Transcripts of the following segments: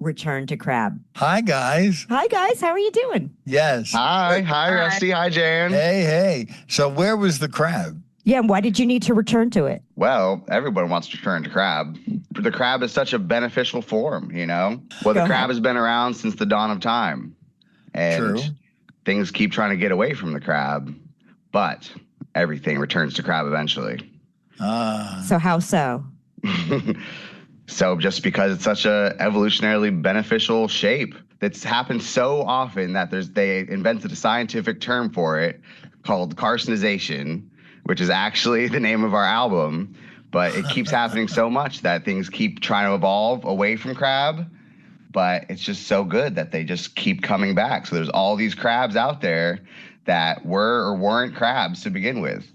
Return to Crab. Hi, guys. Hi, guys. How are you doing? Yes. Hi, Rusty. Hi, Jan. Hey. So where was the crab? Yeah, and why did you need to return to it? Well, everyone wants to return to crab. The crab is such a beneficial form, you know? Well, the crab has been around since the dawn of time. And things keep trying to get away from the crab, but everything returns to crab eventually. So how so? So just because it's such a evolutionarily beneficial shape that's happened so often that they invented a scientific term for it called carcinization, which is actually the name of our album, but it keeps happening so much that things keep trying to evolve away from crab, but it's just so good that they just keep coming back. So there's all these crabs out there that were or weren't crabs to begin with.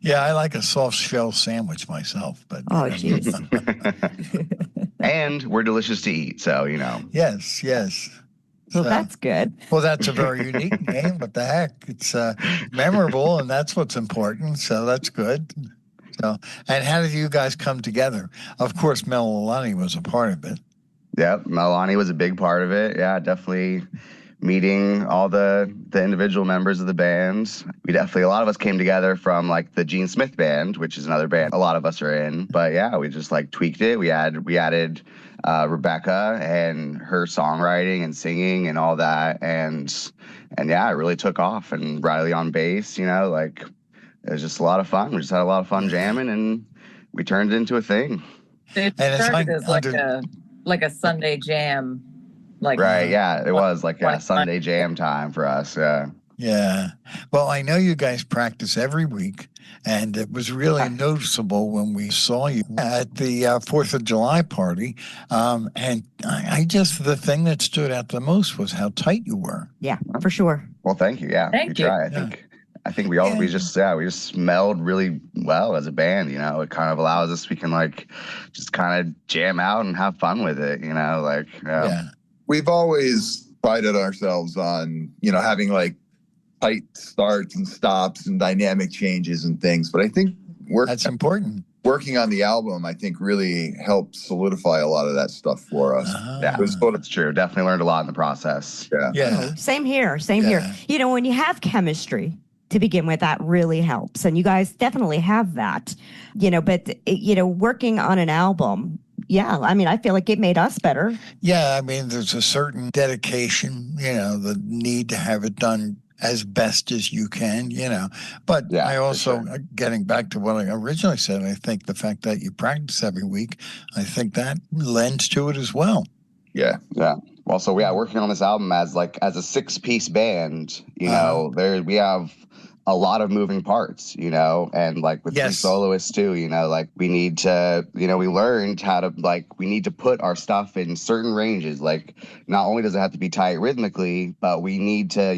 Yeah, I like a soft shell sandwich myself, but jeez. And we're delicious to eat, so you know. Yes. Well, that's good. Well, that's a very unique name. What the heck? It's memorable, and that's what's important. So that's good. So, and how did you guys come together? Of course, Melanie was a part of it. Yep, Melanie was a big part of it. Yeah, definitely meeting all the individual members of the band. A lot of us came together from like the Gene Smith band, which is another band a lot of us are in. But yeah, we just like tweaked it. We added Rebecca and her songwriting and singing and all that, and yeah, it really took off. And Riley on bass, you know, like it was just a lot of fun. We just had a lot of fun jamming, and we turned it into a thing. It started as like a Sunday jam. Yeah, it was like a Sunday jam time for us. Yeah. Well, I know you guys practice every week, and it was really noticeable when we saw you at the 4th of July party. And the thing that stood out the most was how tight you were. Yeah, for sure. Well, thank you. Yeah, we try. I think we just meld really well as a band, you know. It kind of allows us, we can like just kind of jam out and have fun with it, you know, like We've always prided ourselves on, you know, having like tight starts and stops and dynamic changes and things. But I think that's important. Working on the album, I think, really helped solidify a lot of that stuff for us. Yeah, it's true. Definitely learned a lot in the process. Yeah. Same here. You know, when you have chemistry to begin with, that really helps. And you guys definitely have that, you know, but, you know, working on an album, yeah, I mean, I feel like it made us better. Yeah, I mean, there's a certain dedication, you know, the need to have it done as best as you can, you know. But I also, getting back to what I originally said, I think the fact that you practice every week, I think that lends to it as well. Yeah. Well, so working on this album as a 6-piece band, you know, we have a lot of moving parts, you know, and like with the soloists too, you know, like we need to, you know, we learned how to we need to put our stuff in certain ranges. Like not only does it have to be tight rhythmically, but we need to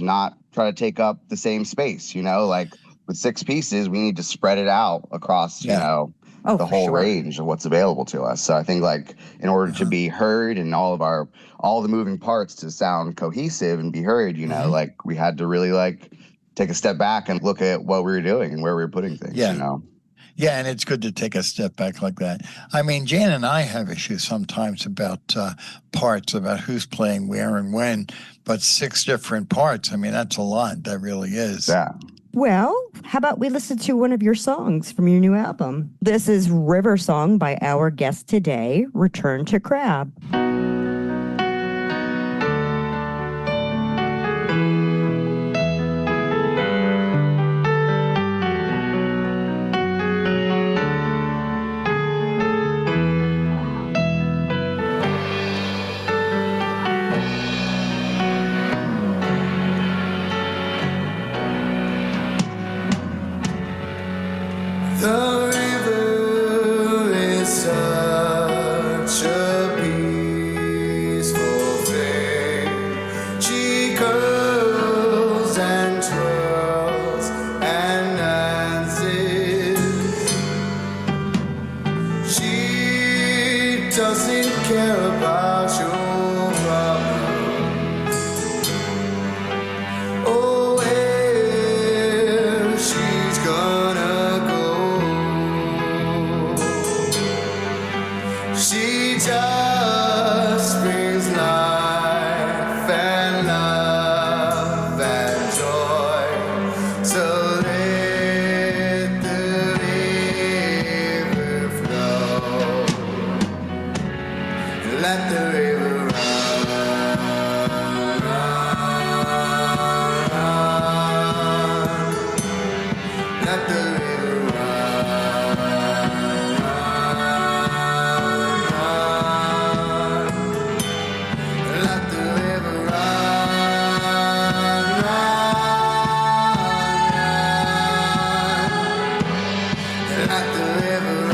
not try to take up the same space, you know, like with 6 pieces, we need to spread it out across, you know, the whole range of what's available to us. So I think like in order to be heard and all the moving parts to sound cohesive and be heard, you know, like we had to really like take a step back and look at what we were doing and where we were putting things, you know? Yeah, and it's good to take a step back like that. I mean, Jan and I have issues sometimes about parts, about who's playing where and when, but 6 different parts, I mean, that's a lot. That really is. Yeah. Well, how about we listen to one of your songs from your new album? This is River Song by our guest today, Return to Crab. The river is such a let the river run, let the river run, let the river run, let the river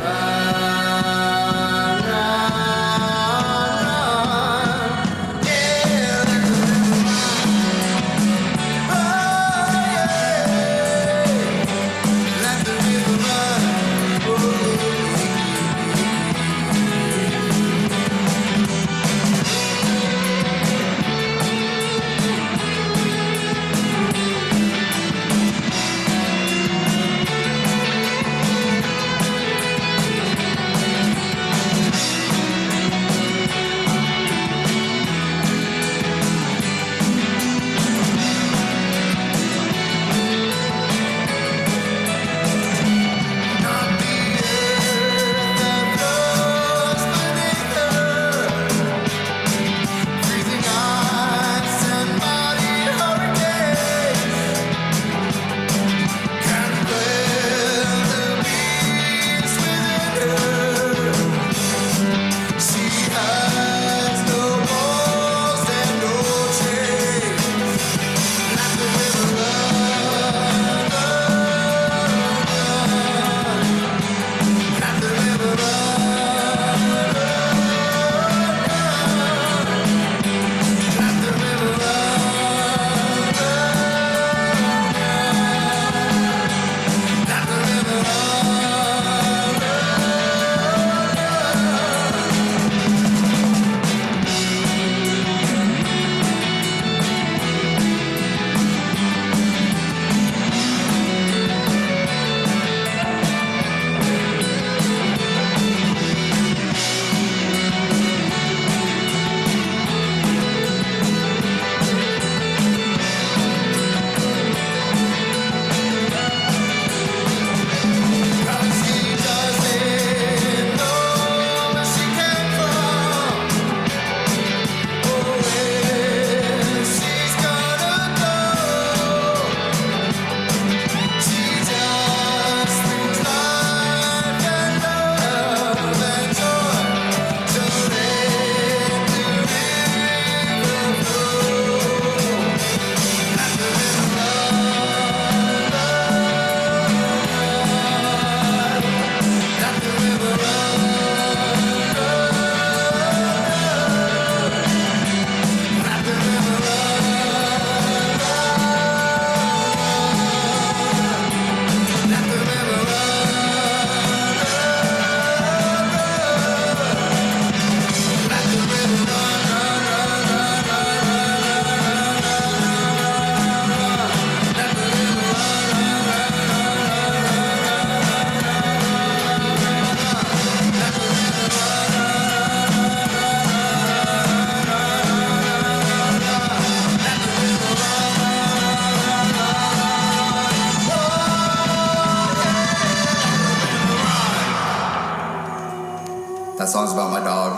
That song's about my dog.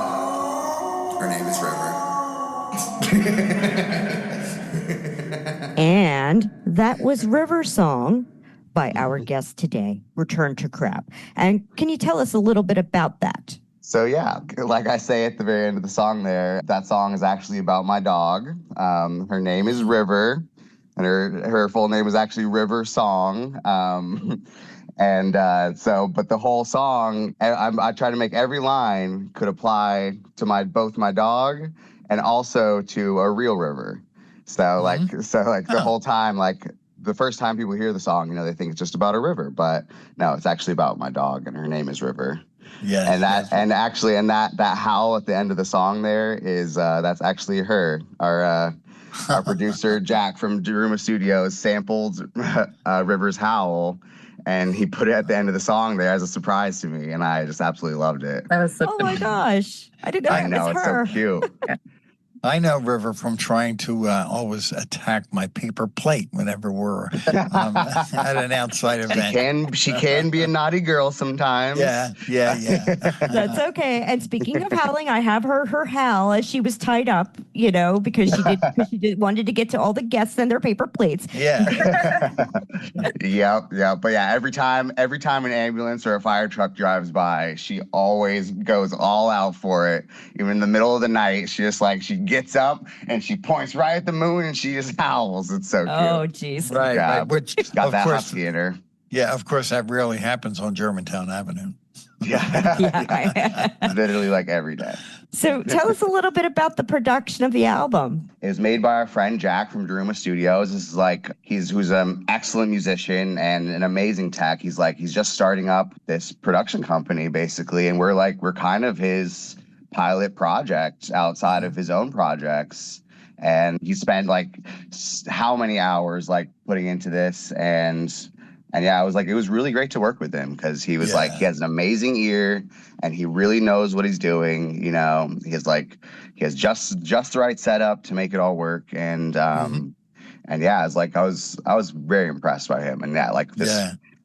Her name is River. And that was River Song by our guest today, Return to Crap. And can you tell us a little bit about that? So yeah, like I say at the very end of the song there, that song is actually about my dog. Her name is River, and her full name is actually River Song. But the whole song, I try to make every line could apply to both my dog and also to a real river. So the whole time, like the first time people hear the song, they think it's just about a river, but no, it's actually about my dog, and her name is River. Yeah. And that howl at the end of the song there is that's actually her. Our producer Jack from Daruma Studios sampled River's howl, and he put it at the end of the song there as a surprise to me, and I just absolutely loved it. That was such my gosh. I didn't know I know, it was it's her. so cute. I know River from trying to always attack my paper plate whenever we're at an outside event. She can be a naughty girl sometimes. Yeah. That's okay. And speaking of howling, I have heard her howl as she was tied up, because she wanted to get to all the guests and their paper plates. Yeah. Yep. But yeah, every time an ambulance or a fire truck drives by, she always goes all out for it. Even in the middle of the night, she gets up and she points right at the moon and she just howls. It's so cute. Oh, geez. Right. Yeah, right. Which, got of that course, husky in her. Yeah, of course, that rarely happens on Germantown Avenue. Yeah. Literally like every day. So tell us a little bit about the production of the album. It was made by our friend Jack from Daruma Studios. This is who's an excellent musician and an amazing tech. He's just starting up this production company basically, and we're kind of his pilot project outside of his own projects. And he spent how many hours putting into this, and yeah, it was really great to work with him because he was he has an amazing ear and he really knows what he's doing. He has just the right setup to make it all work. And and yeah, I was very impressed by him. And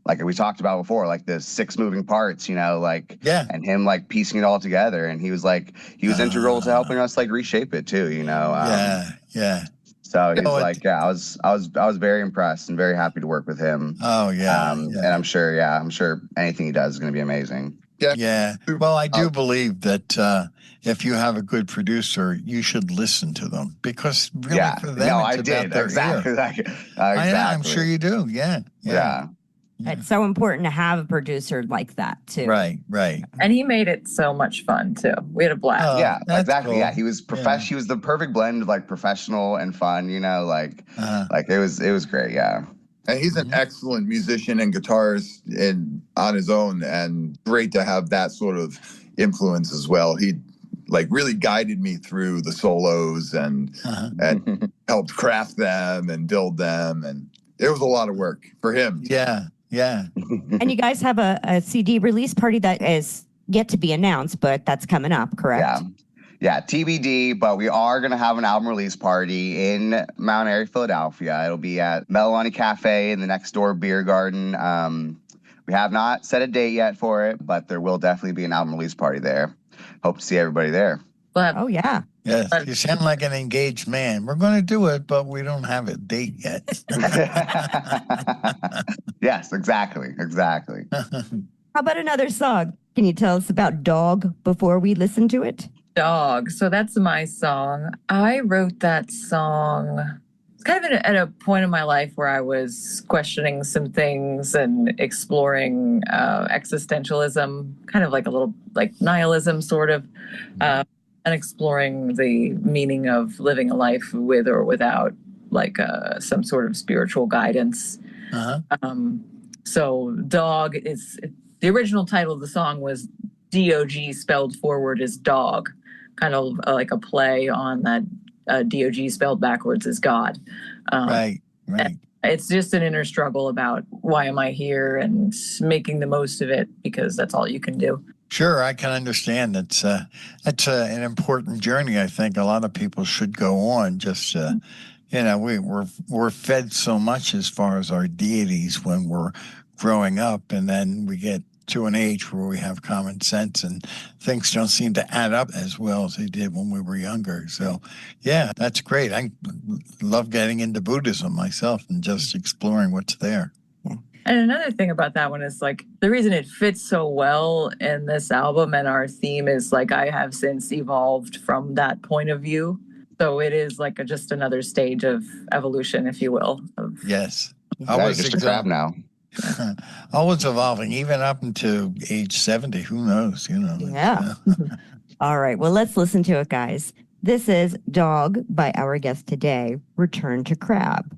like we talked about before, the 6 moving parts, and him piecing it all together. And he was integral to helping us reshape it too, Yeah. So he's I was very impressed and very happy to work with him. Oh yeah. And I'm sure anything he does is going to be amazing. Yeah. Well, I do believe that if you have a good producer, you should listen to them because really for them, it's about their ear. Exactly. I'm sure you do. Yeah. It's so important to have a producer like that too. Right. And he made it so much fun too. We had a blast. Yeah, exactly. Cool. Yeah, he was He was the perfect blend of professional and fun. It was great. Yeah. And he's an excellent musician and guitarist on his own, and great to have that sort of influence as well. He really guided me through the solos and helped craft them and build them, and it was a lot of work for him. Yeah. And you guys have a CD release party that is yet to be announced, but that's coming up, correct? Yeah, TBD, but we are going to have an album release party in Mount Airy, Philadelphia. It'll be at Melanie Cafe in the next door beer garden. We have not set a date yet for it, but there will definitely be an album release party there. Hope to see everybody there. Oh, yeah. Yes, you sound like an engaged man. We're going to do it, but we don't have a date yet. Yes, exactly. How about another song? Can you tell us about Dog before we listen to it? Dog. So that's my song. I wrote that song kind of at a point in my life where I was questioning some things and exploring existentialism, kind of a little nihilism sort of, and exploring the meaning of living a life with or without some sort of spiritual guidance. So Dog is the original title of the song was DOG spelled forward is dog, kind of like a play on that DOG spelled backwards is God. Right. It's just an inner struggle about why am I here and making the most of it because that's all you can do. Sure, I can understand. That's an important journey. I think a lot of people should go on. Just we're fed so much as far as our deities when we're growing up, and then we get to an age where we have common sense and things don't seem to add up as well as they did when we were younger. So, yeah, that's great. I love getting into Buddhism myself and just exploring what's there. And another thing about that one is the reason it fits so well in this album and our theme is I have since evolved from that point of view. So it is just another stage of evolution, if you will. Yes. Always just a crab now. Always evolving, even up into age 70. Who knows? Yeah. All right. Well, let's listen to it, guys. This is Dog by our guest today, Return to Crab.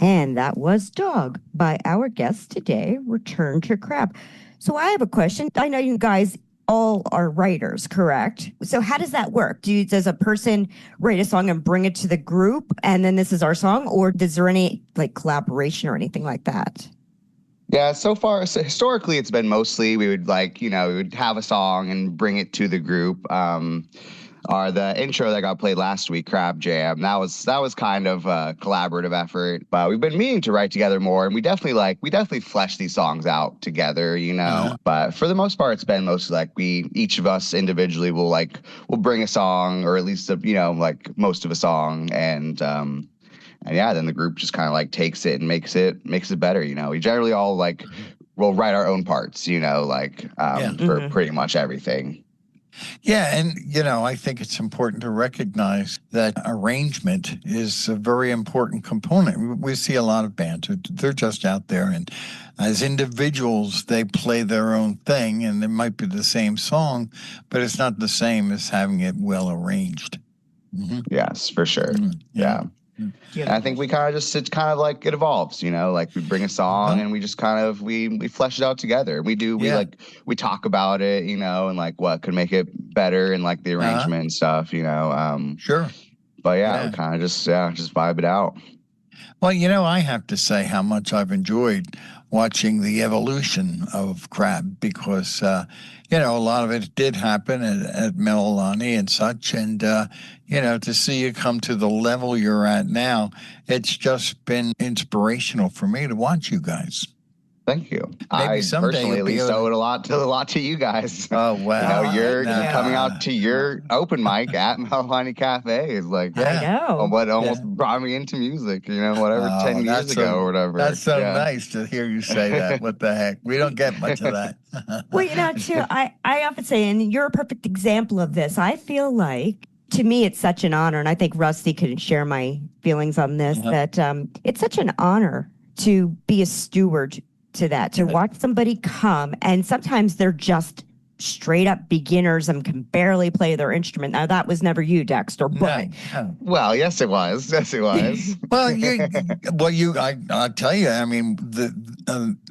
And that was Dog by our guest today, Return to Crab. So I have a question. I know you guys all are writers, correct? So how does that work? Does a person write a song and bring it to the group and then this is our song? Or is there any like collaboration or anything like that? Yeah, so far, historically, it's been mostly we would we would have a song and bring it to the group. Or the intro that got played last week, Crab Jam, that was kind of a collaborative effort. But we've been meaning to write together more, and we definitely flesh these songs out together, you know. But for the most part, it's been mostly like each of us individually will bring a song, or at least most of a song, and yeah, then the group just kind of takes it and makes it better, you know. We generally all we'll write our own parts, you know, for pretty much everything. Yeah, and I think it's important to recognize that arrangement is a very important component. We see a lot of bands, they're just out there, and as individuals, they play their own thing, and it might be the same song, but it's not the same as having it well arranged. Mm-hmm. Yes, for sure. Mm-hmm. Yeah. And I think it's kind of like it evolves, you know, we bring a song and we just kind of, we flesh it out together. We talk about it, you know, and what could make it better and the arrangement and stuff, you know. Sure. But we kind of just vibe it out. Well, I have to say how much I've enjoyed watching the evolution of Crab because, a lot of it did happen at Melanie and such. And, to see you come to the level you're at now, it's just been inspirational for me to watch you guys. Thank you. Maybe I personally at least owe it a lot to you guys. Oh, wow. You're coming out to your open mic at Melanie Cafe is I know. What almost brought me into music, 10 years ago or whatever. That's so nice to hear you say that. What the heck? We don't get much of that. Well, too, I often say, and you're a perfect example of this, I feel like to me, it's such an honor, and I think Rusty could share my feelings on this, that it's such an honor to be a steward to that, to watch somebody come, and sometimes they're just straight up beginners and can barely play their instrument. Now, that was never you, Dexter, but... No. Well, yes, it was. Yes, it was. Well, I'll tell you, I mean,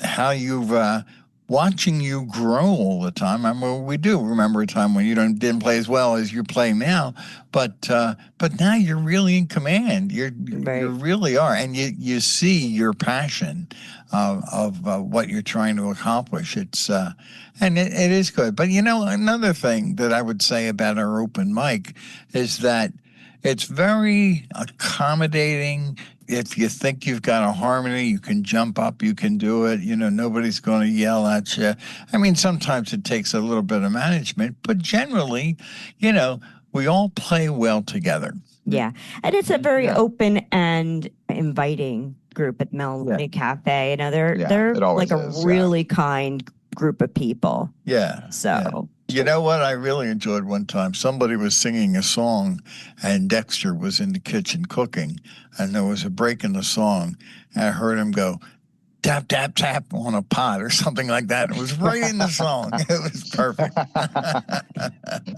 how you've... watching you grow all the time. I mean, we do remember a time when you didn't play as well as you play now, but now you're really in command. You really are, and you see your passion of what you're trying to accomplish. It's and it is good. But another thing that I would say about our open mic is that it's very accommodating. If you think you've got a harmony, you can jump up, you can do it. Nobody's going to yell at you. I mean, sometimes it takes a little bit of management, but generally, we all play well together. Yeah. And it's a very open and inviting group at Melanie Cafe. They're like a really kind group of people. Yeah. So... You know what I really enjoyed one time? Somebody was singing a song and Dexter was in the kitchen cooking, and there was a break in the song, and I heard him go, tap, tap, tap on a pot or something like that. It was right in the song. It was perfect.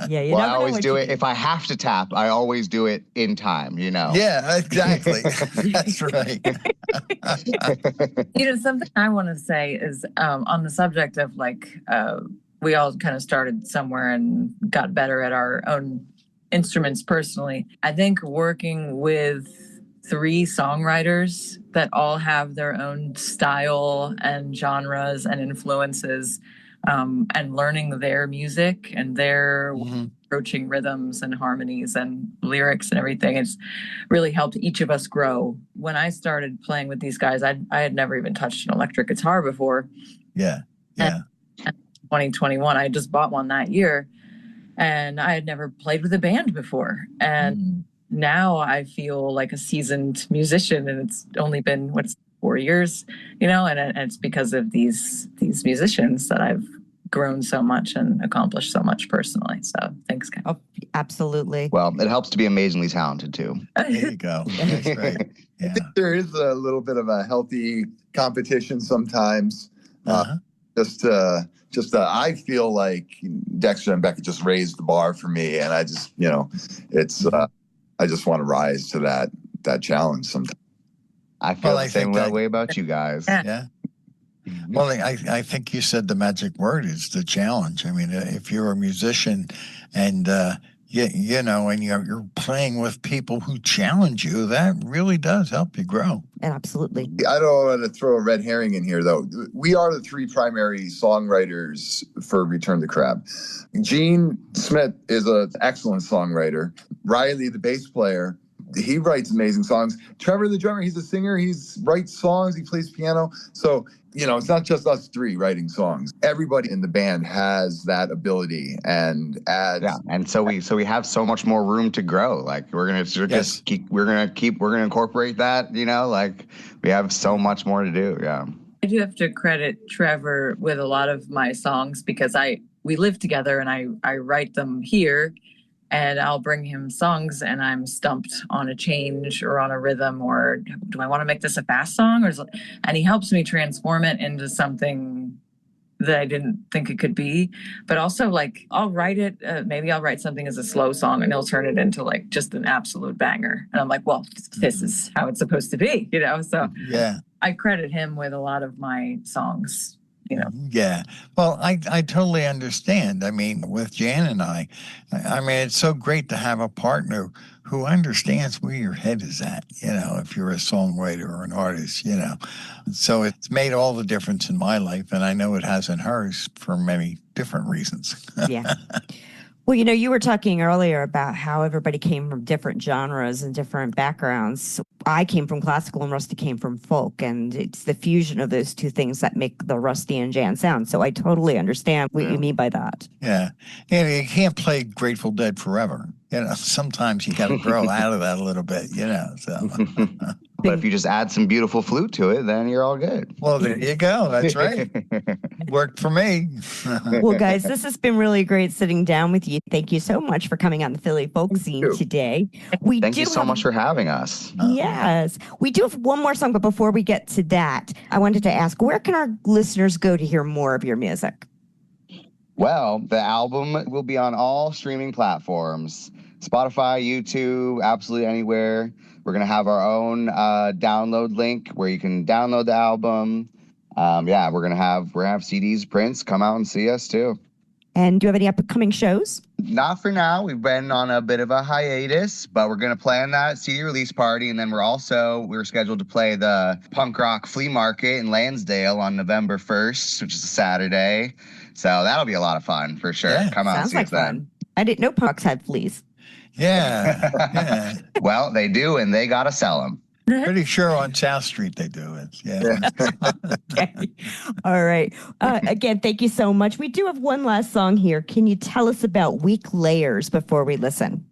Yeah, I always do it. If I have to tap, I always do it in time, Yeah, exactly. That's right. Something I want to say is on the subject of we all kind of started somewhere and got better at our own instruments personally. I think working with 3 songwriters that all have their own style and genres and influences, and learning their music and their approaching rhythms and harmonies and lyrics and everything, it's really helped each of us grow. When I started playing with these guys, I had never even touched an electric guitar before. Yeah. And 2021, I just bought one that year, and I had never played with a band before. And now I feel like a seasoned musician, and it's only been 4 years, and it's because of these musicians that I've grown so much and accomplished so much personally. So thanks, guys. Oh, absolutely. Well, it helps to be amazingly talented too. There you go. That's right. Yeah. I think there is a little bit of a healthy competition sometimes. I feel like Dexter and Becca just raised the bar for me, and I just, I just want to rise to that challenge sometimes. I feel the same way about you guys. Yeah. Well, I think you said the magic word is the challenge. I mean, if you're a musician and you know, and you're playing with people who challenge you, that really does help you grow. Absolutely. I don't want to throw a red herring in here, though. We are the three primary songwriters for Return to Crab. Gene Smith is an excellent songwriter. Riley, the bass player, he writes amazing songs. Trevor, the drummer, he's a singer. He writes songs. He plays piano. So, you know, it's not just us three writing songs. Everybody in the band has that ability and adds. Yeah, and so we have so much more room to grow. Like we're gonna incorporate that. You know, like we have so much more to do. Yeah. I do have to credit Trevor with a lot of my songs because we live together and I write them here. And I'll bring him songs and I'm stumped on a change or on a rhythm or do I want to make this a fast song? And he helps me transform it into something that I didn't think it could be. But also like I'll write it, maybe I'll write something as a slow song and he'll turn it into like just an absolute banger. And I'm like, well, this is how it's supposed to be, you know? So yeah, I credit him with a lot of my songs. You know. Yeah. Well, I totally understand. I mean, with Jan and I mean, it's so great to have a partner who understands where your head is at, you know, if you're a songwriter or an artist, you know. So it's made all the difference in my life, and I know it has in hers for many different reasons. Yeah. Well, you know, you were talking earlier about how everybody came from different genres and different backgrounds. I came from classical and Rusty came from folk, and it's the fusion of those two things that make the Rusty and Jan sound. So I totally understand what you mean by that. Yeah. And you can't play Grateful Dead forever. You know, sometimes you got to grow out of that a little bit, you know, so. But if you just add some beautiful flute to it, then you're all good. Well, there you go. That's right. Worked for me. Well, guys, this has been really great sitting down with you. Thank you so much for coming on the Philly folk scene today. Thank you so much for having us. Yes. We do have one more song, but before we get to that, I wanted to ask, where can our listeners go to hear more of your music? Well, the album will be on all streaming platforms. Spotify, YouTube, absolutely anywhere. We're going to have our own download link where you can download the album. We're going to have CDs, prints. Come out and see us too. And do you have any upcoming shows? Not for now. We've been on a bit of a hiatus, but we're going to plan that CD release party. And then we're scheduled to play the punk rock flea market in Lansdale on November 1st, which is a Saturday. So that'll be a lot of fun for sure. Yeah. Come out and see us then. I didn't know punks had fleas. Yeah. Well, they do, and they got to sell them. Pretty sure on South Street they do it. Yeah. Okay. All right. Again, thank you so much. We do have one last song here. Can you tell us about Weak Layers before we listen?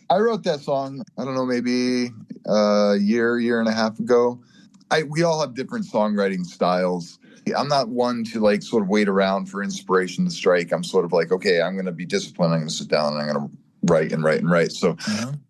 I wrote that song, I don't know, maybe a year and a half ago. We all have different songwriting styles. I'm not one to like sort of wait around for inspiration to strike. I'm sort of like, okay, I'm going to be disciplined. I'm going to sit down and I'm going to write and write and write. So,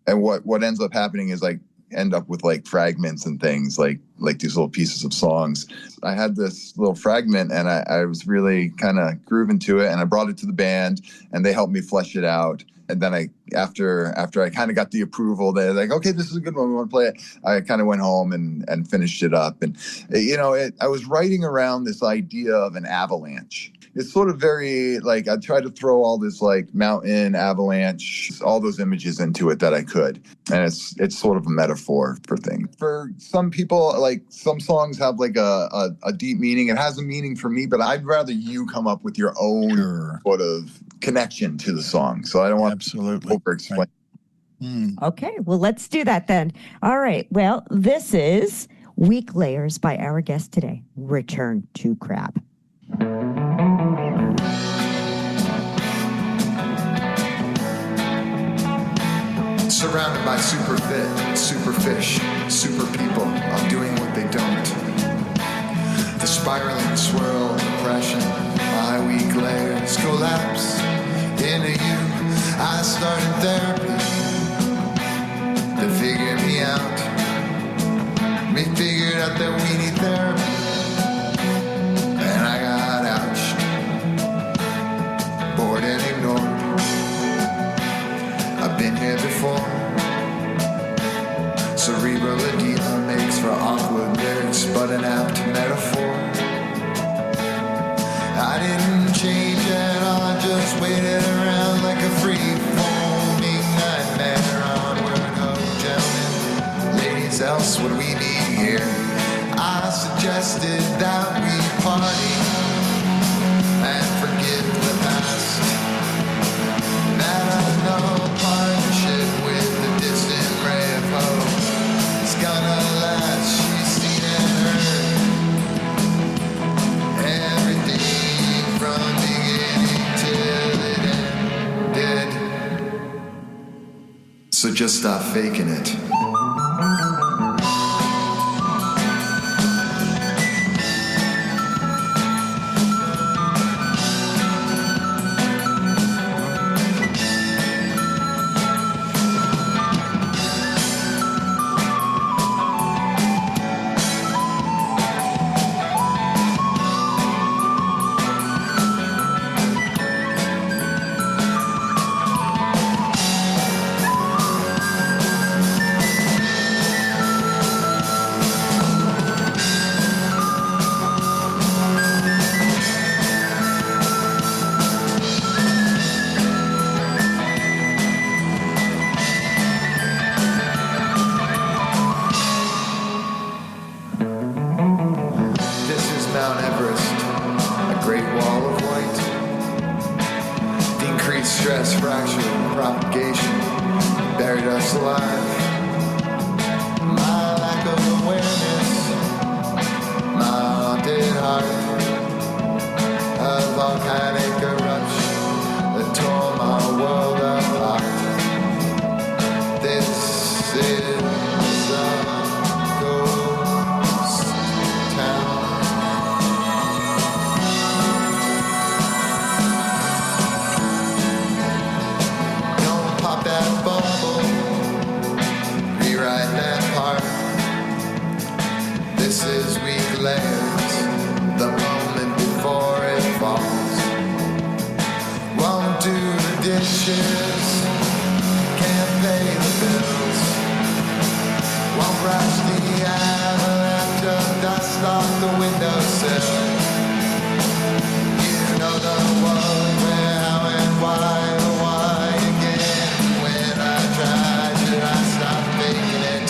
and what ends up happening is like end up with like fragments and things like these little pieces of songs. I had this little fragment and I was really kind of grooving to it, and I brought it to the band and they helped me flesh it out. And then after I kind of got the approval, they're like, okay, this is a good one, we want to play it. I kind of went home and finished it up. And, you know, I was writing around this idea of an avalanche. It's sort of very, like, I tried to throw all this, like, mountain, avalanche, all those images into it that I could. And it's sort of a metaphor for things. For some people, like, some songs have, like, a deep meaning. It has a meaning for me, but I'd rather you come up with your own sort of connection to the song. So I don't want to over-explain. Right. Okay, well, let's do that then. All right, well, this is Weak Layers by our guest today, Return to Crab. Surrounded by super fit, super fish, super people, all doing what they don't. The spiraling swirl of depression, my weak layers collapse into you. I started therapy to figure me out. We figured out that we need therapy, and I got ouched, bored and ignored. I've been here before. Cerebral edema makes for awkward just waited around like a free-forming nightmare. Onward, ho, gentlemen, ladies, else what we need here. I suggested that we party and forget the past. That unknown partnership with the distant ray of hope is gonna last. She's seen and heard everything from beginning till it ended. So just stop faking it. Mount Everest, a great wall of white. The increased stress, fracture, and propagation buried us alive. My lack of awareness, my haunted heart, a volcanic eruption that tore my world apart. This is a ghost town. That bubble, rewrite that part. This is weak layers, the moment before it falls. Won't do the dishes, can't pay the bills. Won't brush the avalanche of dust off the windowsill. You know the what, where, how, and why. Should I stop faking it?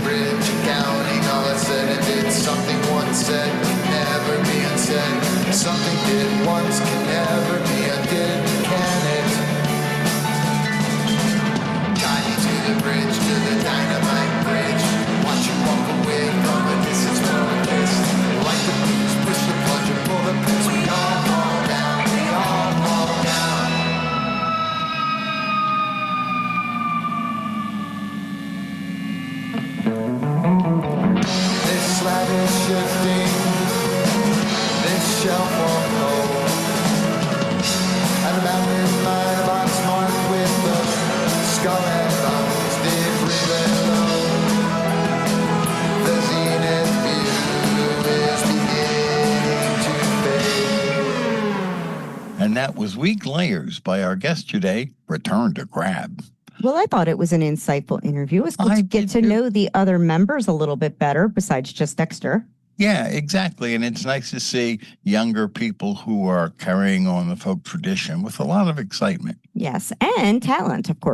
bridge, counting all I said and did. Something once said can never be unsaid. Something did once can never be undid, can it? Tie me to the bridge, to the dynamite bridge. Watch you walk away from a distance from a kiss. Like the blues, push the plunge and pull the pins. We all fall down, we all fall down. This slab is shifting, this shelf won't hold. And a mountain line of box marked with the skull and bones did breathe low. The zenith view is beginning to fade. And that was Weak Layers by our guest today, Return to Grab. Well, I thought it was an insightful interview. It was good to get to know the other members a little bit better besides just Dexter. Yeah, exactly. And it's nice to see younger people who are carrying on the folk tradition with a lot of excitement. Yes, and talent, of course.